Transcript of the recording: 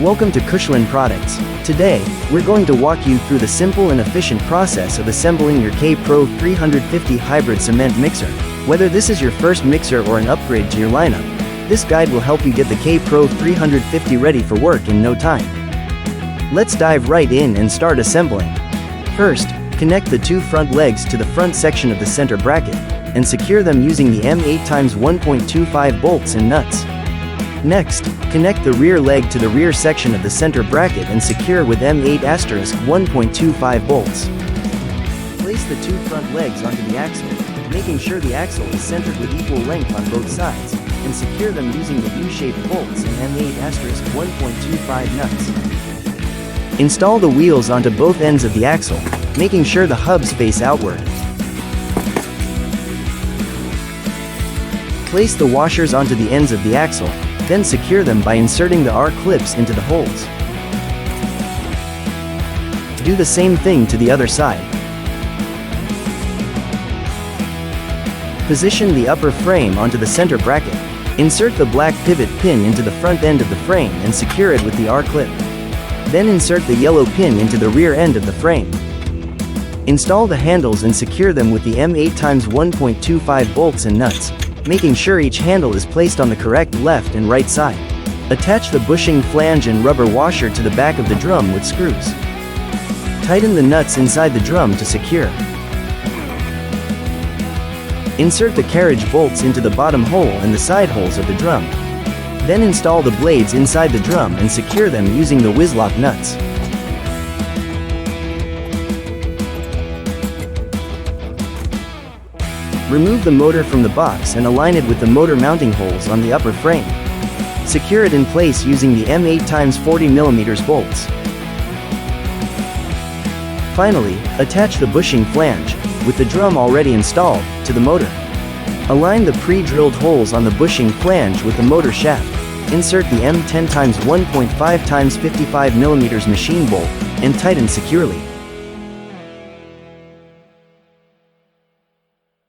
Welcome to Kushlan Products. Today, we're going to walk you through the simple and efficient process of assembling your Kpro 350 hybrid cement mixer. Whether this is your first mixer or an upgrade to your lineup, this guide will help you get the Kpro 350 ready for work in no time. Let's dive right in and start assembling. First, connect the two front legs to the front section of the center bracket, and secure them using the M8x1.25 bolts and nuts. Next, connect the rear leg to the rear section of the center bracket and secure with M8*1.25 bolts. Place the two front legs onto the axle, making sure the axle is centered with equal length on both sides, and secure them using the U-shaped bolts and M8*1.25 nuts. Install the wheels onto both ends of the axle, making sure the hubs face outward. Place the washers onto the ends of the axle, then secure them by inserting the R-clips into the holes. Do the same thing to the other side. Position the upper frame onto the center bracket. Insert the black pivot pin into the front end of the frame and secure it with the R-clip. Then insert the yellow pin into the rear end of the frame. Install the handles and secure them with the M8x1.25 bolts and nuts, making sure each handle is placed on the correct left and right side. Attach the bushing flange and rubber washer to the back of the drum with screws. Tighten the nuts inside the drum to secure. Insert the carriage bolts into the bottom hole and the side holes of the drum. Then install the blades inside the drum and secure them using the Whizlock nuts. Remove the motor from the box and align it with the motor mounting holes on the upper frame. Secure it in place using the M8x40mm bolts. Finally, attach the bushing flange, with the drum already installed, to the motor. Align the pre-drilled holes on the bushing flange with the motor shaft. Insert the M10x1.5x55mm machine bolt, and tighten securely.